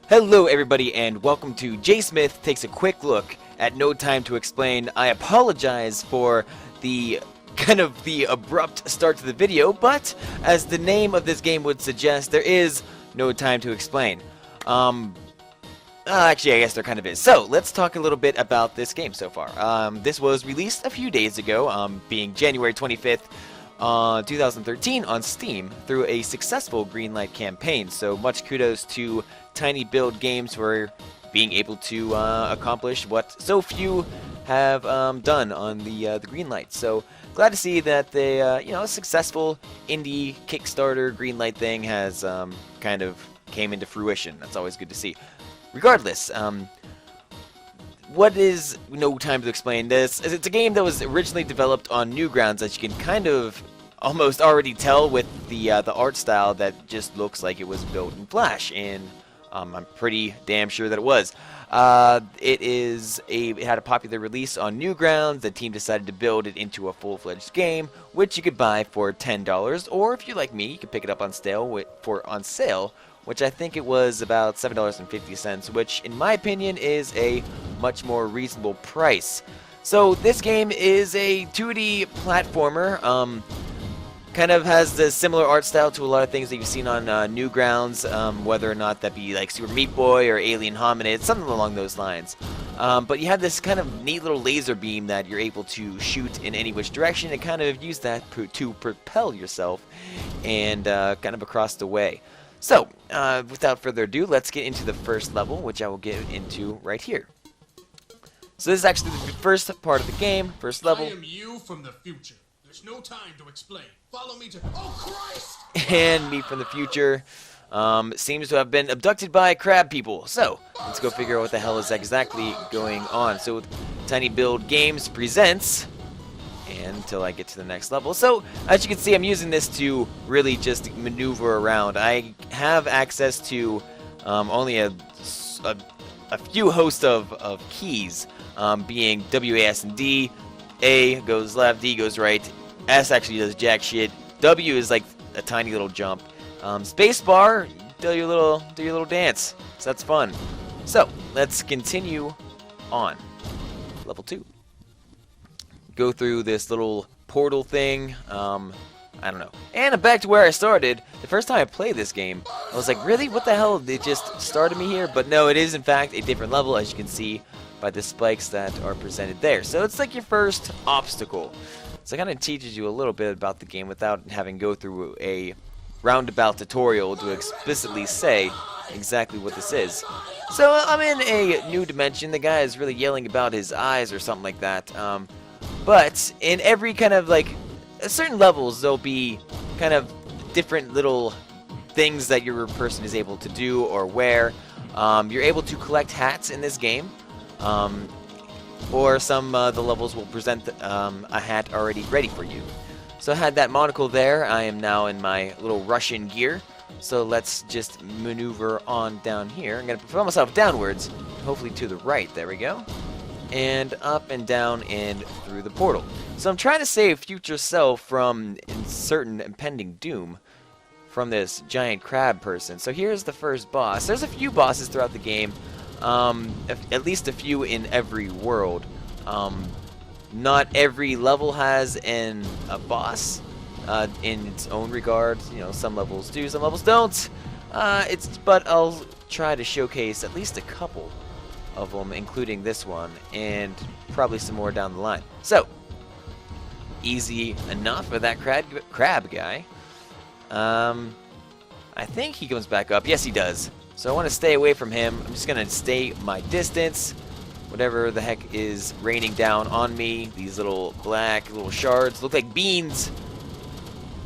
Hello everybody and welcome to JSmith takes a quick look at No Time to Explain. I apologize for the the abrupt start to the video, but as the name of this game would suggest, there is no time to explain. Actually, I guess there kind of is. So, let's talk a little bit about this game so far. This was released a few days ago, being January 25th, 2013 on Steam through a successful Greenlight campaign. So much kudos to Tiny Build Games for being able to accomplish what so few have done on the Greenlight. So glad to see that the a successful indie Kickstarter Greenlight thing has kind of came into fruition. That's always good to see. Regardless, what is No Time to Explain this? It's a game that was originally developed on Newgrounds, as you can kind of almost already tell with the art style that just looks like it was built in Flash, and I'm pretty damn sure that it was. It had a popular release on Newgrounds. The team decided to build it into a full-fledged game, which you could buy for $10, or if you're like me, you could pick it up on sale, which I think it was about $7.50, which in my opinion is a much more reasonable price. So this game is a 2D platformer, kind of has the similar art style to a lot of things that you've seen on Newgrounds, whether or not that be like Super Meat Boy or Alien Hominid, something along those lines. But you have this kind of neat little laser beam that you're able to shoot in any which direction and kind of use that to propel yourself and kind of across the way. So, without further ado, let's get into the first level, which I will get into right here. So this is actually the first part of the game, first level. I am you from the future. There's no time to explain. Follow me to... Oh, Christ! And me from the future seems to have been abducted by crab people. So, let's go figure out what the hell is exactly going on. So, Tiny Build Games presents... until I get to the next level. So, as you can see, I'm using this to really just maneuver around. I have access to only a few host of keys, being W, A, S, and D. A goes left, D goes right, S actually does jack shit, W is like a tiny little jump. Spacebar, do your little dance. So that's fun. So, let's continue on. Level 2. Go through this little portal thing, I don't know. And I'm back to where I started. The first time I played this game, I was like, really? What the hell? They just started me here? But no, it is in fact a different level, as you can see by the spikes that are presented there. So it's like your first obstacle. So it kind of teaches you a little bit about the game without having to go through a roundabout tutorial to explicitly say exactly what this is. So I'm in a new dimension. The guy is really yelling about his eyes or something like that. But in every kind of like certain levels, there'll be kind of different little things that your person is able to do or wear. You're able to collect hats in this game, or some the levels will present a hat already ready for you. So I had that monocle there. I am now in my little Russian gear. So let's just maneuver on down here. I'm going to propel myself downwards, hopefully to the right. There we go. And up and down and through the portal. So I'm trying to save future self from certain impending doom from this giant crab person. So here's the first boss. There's a few bosses throughout the game, at least a few in every world. Not every level has a boss in its own regard. You know, some levels do, some levels don't. But I'll try to showcase at least a couple of them, including this one, and probably some more down the line. So, easy enough for that crab guy. I think he comes back up. Yes, he does. So I want to stay away from him. I'm just going to stay my distance. Whatever the heck is raining down on me. These little black little shards look like beans.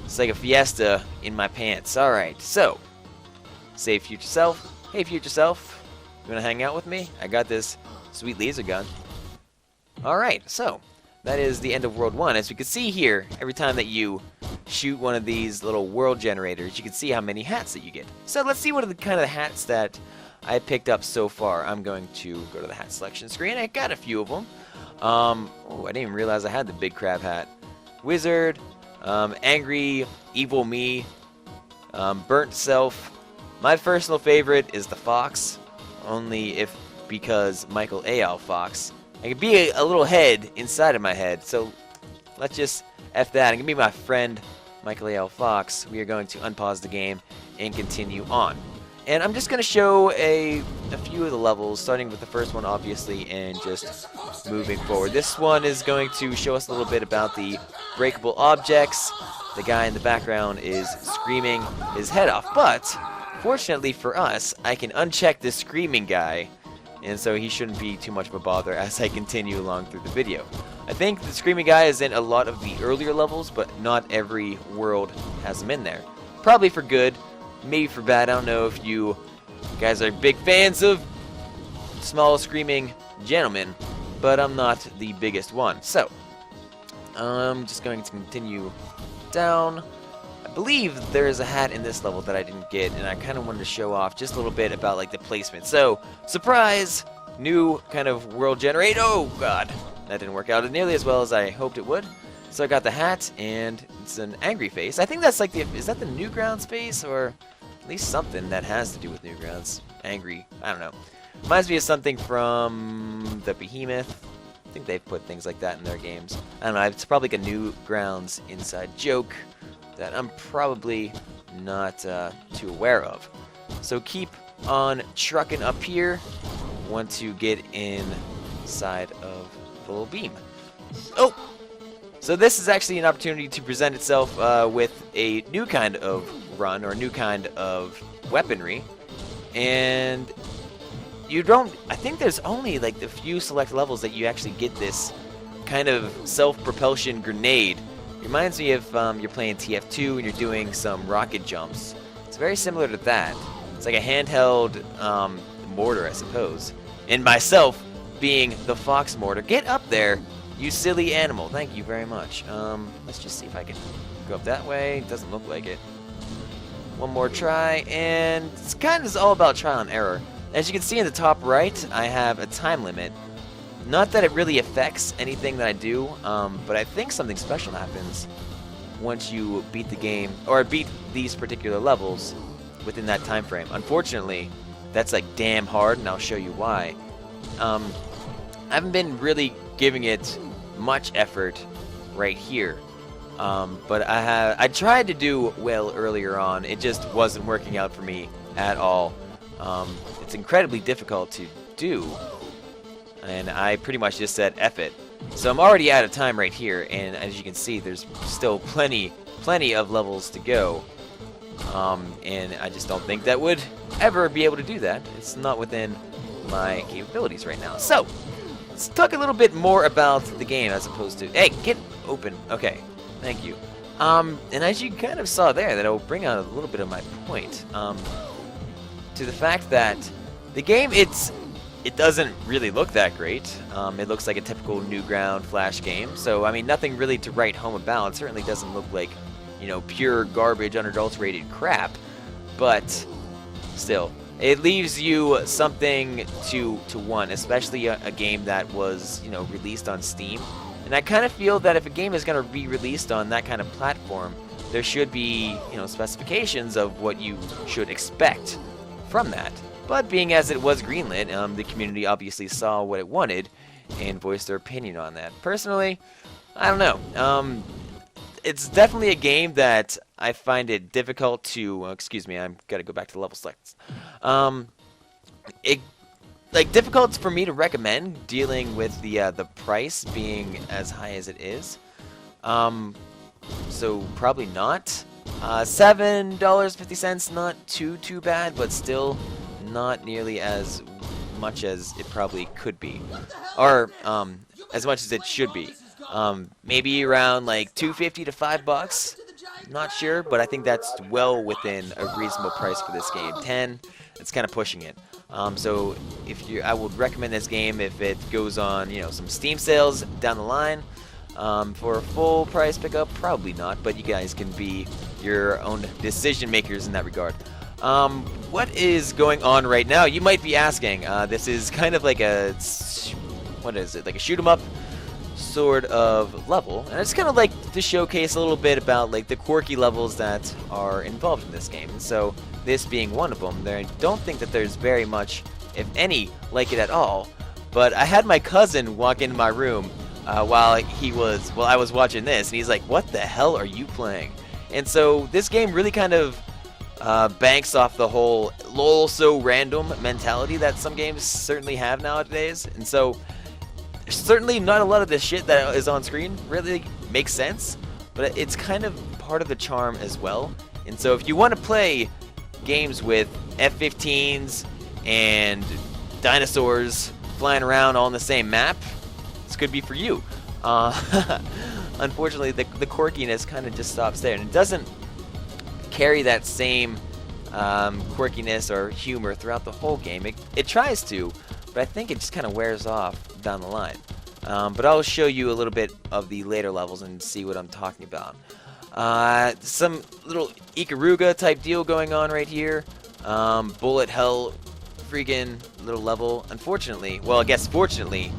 It's like a fiesta in my pants. Alright, so, save future self. Hey, future self. You want to hang out with me? I got this sweet laser gun. Alright, so that is the end of World 1. As we can see here, every time that you shoot one of these little world generators, you can see how many hats that you get. So let's see what are the kind of hats that I picked up so far. I'm going to go to the hat selection screen. I got a few of them. Oh, I didn't even realize I had the big crab hat. Wizard, angry, evil me, burnt self. My personal favorite is the fox. only if because Michael A.L. Fox. I can be a little head inside of my head, so let's just F that. I'm going to be my friend Michael A.L. Fox. We are going to unpause the game and continue on. And I'm just going to show a few of the levels, starting with the first one, obviously, and just moving forward. This one is going to show us a little bit about the breakable objects. The guy in the background is screaming his head off, but fortunately for us, I can uncheck this screaming guy, and so he shouldn't be too much of a bother as I continue along through the video. I think the screaming guy is in a lot of the earlier levels, but not every world has him in there. Probably for good, maybe for bad. I don't know if you guys are big fans of small screaming gentlemen, but I'm not the biggest one. So, I'm just going to continue down. I believe there is a hat in this level that I didn't get, and I kind of wanted to show off just a little bit about like the placement. So, surprise! New kind of world generate. Oh god, that didn't work out nearly as well as I hoped it would. So I got the hat, and it's an angry face. I think that's like the, is that the Newgrounds face, or at least something that has to do with Newgrounds? Angry, I don't know. Reminds me of something from the Behemoth. I think they've put things like that in their games. I don't know, it's probably like a Newgrounds inside joke that I'm probably not too aware of. So keep on trucking up here. Want to get inside of the little beam. Oh! So this is actually an opportunity to present itself with a new kind of run, or a new kind of weaponry. And you don't, I think there's only like the few select levels that you actually get this kind of self-propulsion grenade. It reminds me of you're playing TF2 and you're doing some rocket jumps. It's very similar to that. It's like a handheld mortar, I suppose. And myself being the Fox mortar. Get up there, you silly animal. Thank you very much. Let's just see if I can go up that way. It doesn't look like it. One more try, and it's kind of all about trial and error. As you can see in the top right, I have a time limit. Not that it really affects anything that I do, but I think something special happens once you beat the game, or beat these particular levels within that time frame. Unfortunately, that's like damn hard, and I'll show you why. I haven't been really giving it much effort right here, but I tried to do well earlier on. It just wasn't working out for me at all. It's incredibly difficult to do, and I pretty much just said F it. So I'm already out of time right here, and as you can see, there's still plenty of levels to go, and I just don't think that would ever be able to do that. It's not within my capabilities right now. So let's talk a little bit more about the game as opposed to, hey, get open. Okay, thank you. And as you kind of saw there, that will bring out a little bit of my point to the fact that the game, it doesn't really look that great. It looks like a typical Newgrounds Flash game, so I mean nothing really to write home about. It certainly doesn't look like, you know, pure garbage, unadulterated crap, but still, it leaves you something to want, especially a game that was, you know, released on Steam. And I kind of feel that if a game is going to be released on that kind of platform, there should be, you know, specifications of what you should expect from that. But being as it was Greenlight, the community obviously saw what it wanted and voiced their opinion on that. Personally, I don't know. It's definitely a game that I find it difficult to, excuse me, I've got to go back to the level selects. Difficult for me to recommend, dealing with the price being as high as it is. So probably not. $7.50, not too bad, but still not nearly as much as it probably could be, or as much as it should be. Maybe around like $2.50 to $5. Not sure, but I think that's well within a reasonable price for this game. 10, it's kind of pushing it. So I would recommend this game if it goes on, you know, some Steam sales down the line. For a full price pickup, probably not, but you guys can be your own decision makers in that regard. What is going on right now? You might be asking. This is kind of like a, what is it, like a shoot 'em up sort of level, and it's kind of like to showcase a little bit about like the quirky levels that are involved in this game. And so this being one of them, I don't think that there's very much if any, like it at all. But I had my cousin walk into my room while I was watching this, and he's like, "What the hell are you playing?" And so this game really kind of banks off the whole lol so random mentality that some games certainly have nowadays. And so certainly not a lot of the shit that is on screen really makes sense, but it's kind of part of the charm as well. And so if you want to play games with F-15s and dinosaurs flying around all on the same map, this could be for you. Unfortunately, the quirkiness kind of just stops there, and it doesn't carry that same quirkiness or humor throughout the whole game. It tries to, but I think it just kind of wears off down the line. But I'll show you a little bit of the later levels and see what I'm talking about. Some little Ikaruga type deal going on right here. Bullet hell freaking little level. Unfortunately, well, I guess fortunately,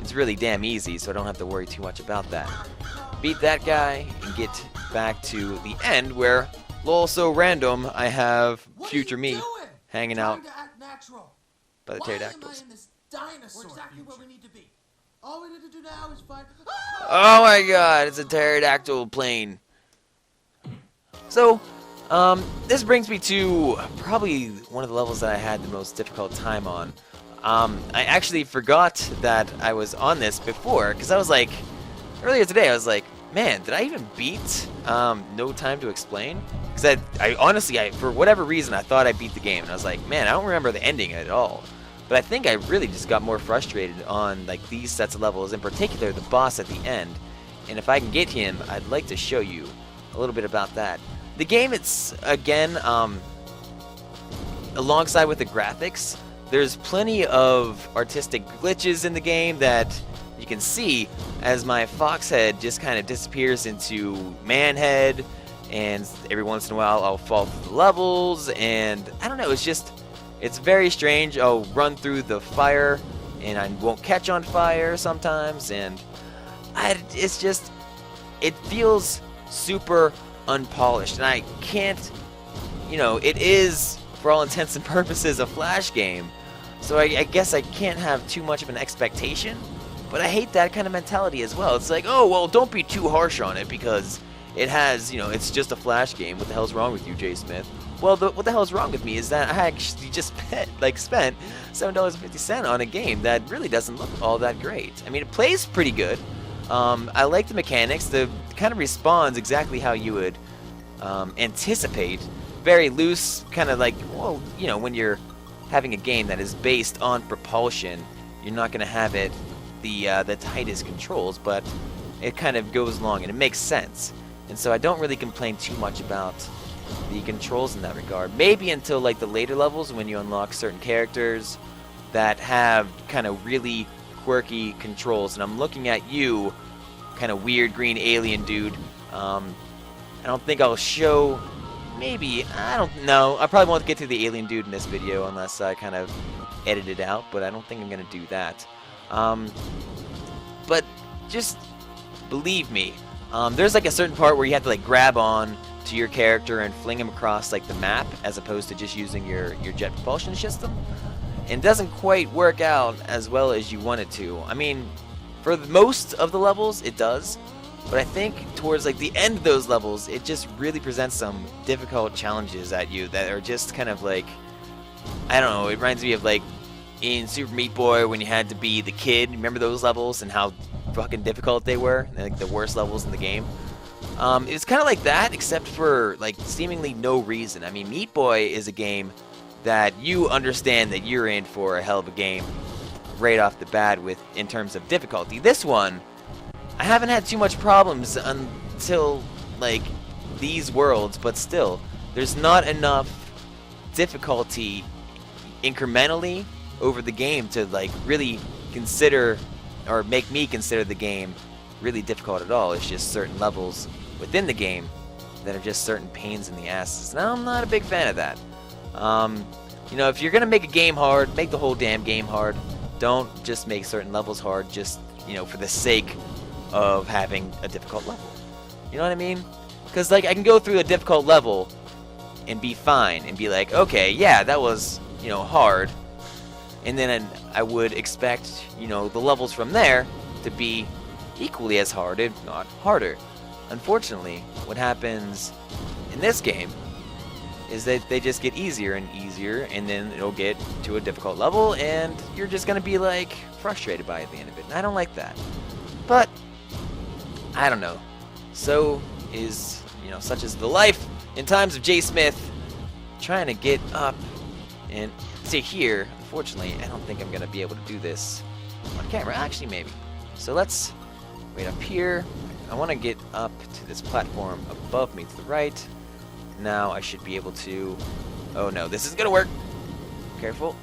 it's really damn easy, so I don't have to worry too much about that. Beat that guy and get back to the end where, lol so random, I have future me hanging out by the pterodactyls. We're exactly where we need to be. All we need to do now is find... Oh my god, it's a pterodactyl plane. So, this brings me to probably one of the levels that I had the most difficult time on. I actually forgot that I was on this before, because I was like, earlier today I was like, man, did I even beat No Time to Explain? Because I honestly, for whatever reason, I thought I beat the game, and I was like, man, I don't remember the ending at all. But I think I really just got more frustrated on like these sets of levels, in particular the boss at the end. And if I can get him, I'd like to show you a little bit about that. The game, it's, again, alongside with the graphics, there's plenty of artistic glitches in the game that you can see as my fox head just kind of disappears into man head, and every once in a while I'll fall through the levels, and I don't know, it's very strange. I'll run through the fire and I won't catch on fire sometimes, and it feels super unpolished, and I can't, it is, for all intents and purposes, a Flash game, so I guess I can't have too much of an expectation, but I hate that kind of mentality as well. It's like, oh, well, don't be too harsh on it because it has, it's just a Flash game. What the hell's wrong with you, JSmith? Well, what the hell is wrong with me is that I actually just spent $7.50 on a game that really doesn't look all that great. I mean, it plays pretty good. I like the mechanics. The kind of responds exactly how you would anticipate. Very loose, kind of like, well, when you're having a game that is based on propulsion, you're not going to have it the tightest controls, but it kind of goes along and it makes sense. And so I don't really complain too much about the controls in that regard. Maybe until like the later levels when you unlock certain characters that have kind of really quirky controls. And I'm looking at you, kind of weird green alien dude. I don't think I'll show, maybe, I don't know. I probably won't get to the alien dude in this video unless I kind of edit it out, but I don't think I'm going to do that. But just believe me, there's like a certain part where you have to like grab on to your character and fling him across like the map as opposed to just using your jet propulsion system. And it doesn't quite work out as well as you want it to. I mean, for most of the levels it does, but I think towards like the end of those levels it just really presents some difficult challenges at you that are just kind of like, I don't know, it reminds me of like in Super Meat Boy when you had to be the kid. Remember those levels and how fucking difficult they were? Like the worst levels in the game. It's kind of like that, except for like seemingly no reason. I mean, Meat Boy is a game that you understand that you're in for a hell of a game right off the bat with in terms of difficulty. This one, I haven't had too much problems until like these worlds, but still, there's not enough difficulty incrementally over the game to like really consider or make me consider the game really difficult at all. It's just certain levels within the game that are just certain pains in the asses, and I'm not a big fan of that. If you're gonna make a game hard, make the whole damn game hard. Don't just make certain levels hard just for the sake of having a difficult level. You know what I mean? Because like I can go through a difficult level and be fine and be like, okay, yeah, that was hard, and then I would expect, you know, the levels from there to be equally as hard, if not harder. Unfortunately, what happens in this game is that they just get easier and easier, and then it'll get to a difficult level, and you're just gonna be like frustrated by it at the end of it. And I don't like that. But I don't know. So is, you know, such is the life in times of JSmith, trying to get up and see here. Unfortunately, I don't think I'm gonna be able to do this on camera. Actually, maybe. So let's wait up here. I want to get up to this platform above me to the right. Now I should be able to... Oh no, this is gonna work. Careful.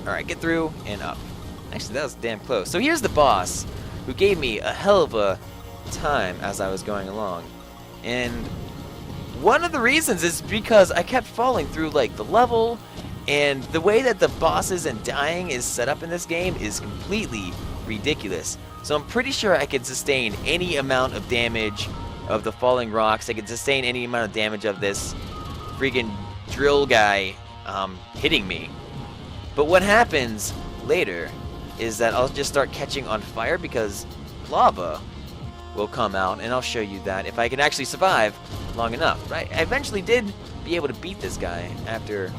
Alright, get through and up. Actually, that was damn close. So here's the boss, who gave me a hell of a time as I was going along. And one of the reasons is because I kept falling through like the level, and the way that the bosses and dying is set up in this game is completely ridiculous. So I'm pretty sure I could sustain any amount of damage of the falling rocks. I could sustain any amount of damage of this freaking drill guy hitting me. But what happens later is that I'll just start catching on fire because lava will come out, and I'll show you that if I can actually survive long enough. Right? I eventually did be able to beat this guy after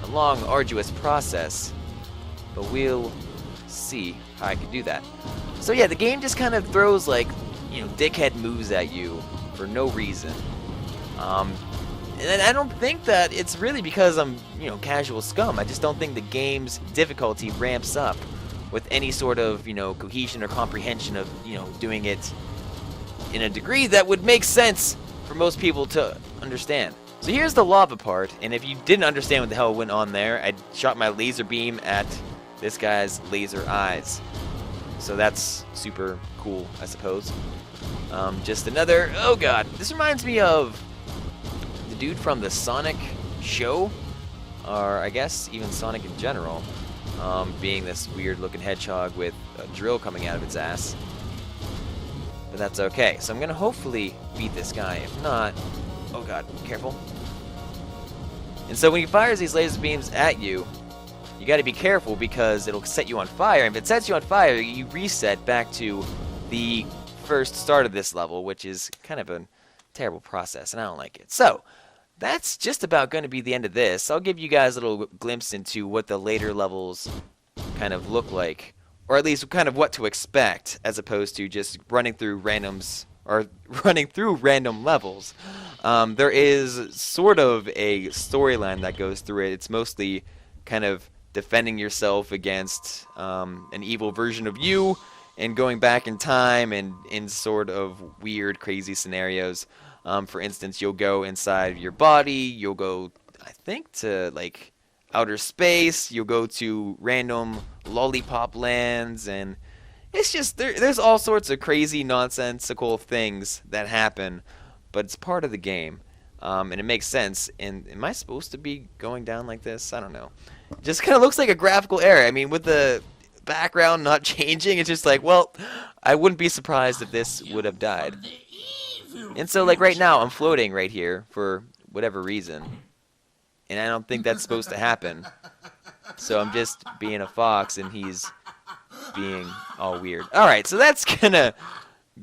a long, arduous process, but we'll see how I can do that. So yeah, the game just kind of throws like, you know, dickhead moves at you for no reason. And I don't think that it's really because I'm, you know, casual scum. I just don't think the game's difficulty ramps up with any sort of, you know, cohesion or comprehension of, you know, doing it in a degree that would make sense for most people to understand. So here's the lava part, and if you didn't understand what the hell went on there, I shot my laser beam at this guy's laser eyes. So that's super cool, I suppose. Just another... Oh god, this reminds me of the dude from the Sonic show, or I guess even Sonic in general, being this weird looking hedgehog with a drill coming out of its ass. But that's okay. So I'm gonna hopefully beat this guy. If not... Oh god, careful. And so when he fires these laser beams at you, you gotta be careful because it'll set you on fire. And if it sets you on fire, you reset back to the first start of this level, which is kind of a terrible process, and I don't like it. So that's just about going to be the end of this. I'll give you guys a little glimpse into what the later levels kind of look like, or at least kind of what to expect, as opposed to just running through randoms or running through random levels. There is sort of a storyline that goes through it. It's mostly kind of defending yourself against an evil version of you, and going back in time and in sort of weird, crazy scenarios. For instance, you'll go inside your body, you'll go, I think, to like outer space, you'll go to random lollipop lands, and it's just, there's all sorts of crazy, nonsensical things that happen, but it's part of the game, and it makes sense. And am I supposed to be going down like this? I don't know. It just kind of looks like a graphical error. I mean, with the background not changing, it's just like, well, I wouldn't be surprised if this would have died. And so, like, right now, I'm floating right here for whatever reason, and I don't think that's supposed to happen. So I'm just being a fox, and he's being all weird. Alright, so that's gonna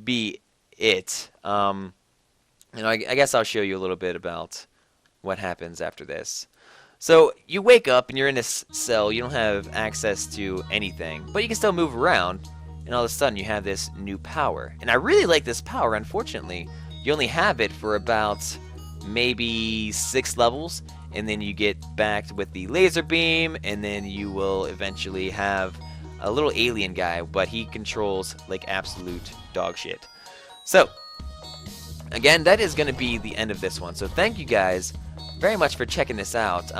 be it. You know, I guess I'll show you a little bit about what happens after this. So you wake up and you're in this cell. You don't have access to anything, but you can still move around, and all of a sudden you have this new power. And I really like this power. Unfortunately, you only have it for about maybe 6 levels, and then you get backed with the laser beam, and then you will eventually have a little alien guy, but he controls like absolute dog shit. So again, that is going to be the end of this one. So thank you guys very much for checking this out.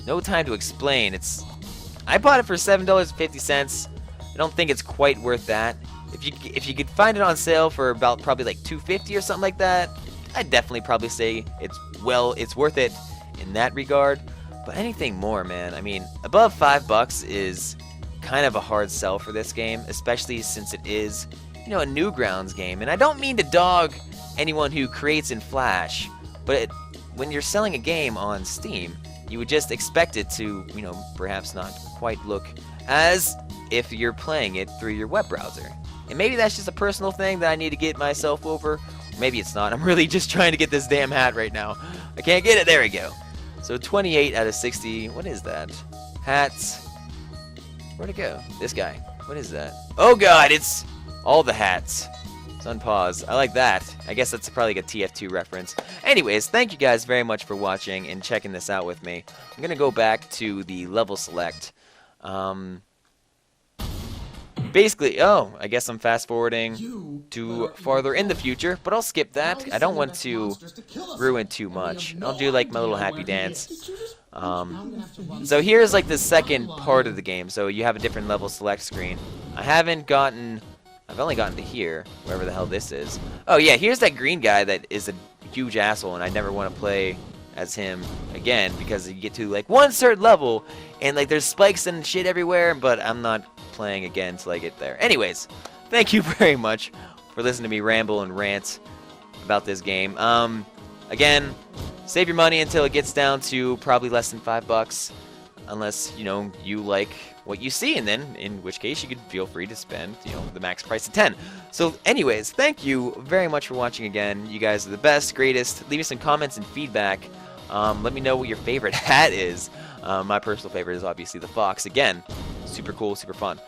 No time to explain. I bought it for $7.50. I don't think it's quite worth that. If you could find it on sale for about probably like $2.50 or something like that, I'd definitely probably say it's worth it in that regard. But anything more, man, I mean, above $5 is kind of a hard sell for this game, especially since it is, you know, a Newgrounds game. And I don't mean to dog anyone who creates in Flash, but when you're selling a game on Steam, you would just expect it to, perhaps not quite look as if you're playing it through your web browser. And maybe that's just a personal thing that I need to get myself over. Maybe it's not. I'm really just trying to get this damn hat right now. I can't get it. There we go. So 28 out of 60. What is that? Hats. Where'd it go? This guy. What is that? Oh god, it's all the hats. It's on pause. I like that. I guess that's probably like a TF2 reference. Anyways, thank you guys very much for watching and checking this out with me. I'm going to go back to the level select. Basically, I guess I'm fast forwarding to farther in the future, but I'll skip that. I don't want to ruin too much. I'll do like my little happy dance. So here's like the second part of the game. So you have a different level select screen. I've only gotten to here, wherever the hell this is. Oh yeah, here's that green guy that is a huge asshole, and I never want to play as him again because you get to like one certain level, and like there's spikes and shit everywhere, but I'm not playing again until I get there. Anyways, thank you very much for listening to me ramble and rant about this game. Again, save your money until it gets down to probably less than $5, unless you like what you see, and then in which case you could feel free to spend the max price of 10. So anyways, thank you very much for watching again. You guys are the best, greatest. Leave me some comments and feedback. Let me know what your favorite hat is. My personal favorite is obviously the fox. Again, super cool, super fun.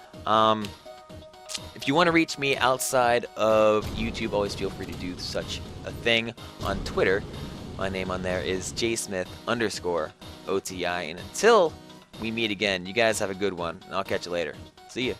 If you want to reach me outside of YouTube, always feel free to do such a thing on Twitter. My name on there is JSmith_OTI. And until we meet again, you guys have a good one, and I'll catch you later. See ya.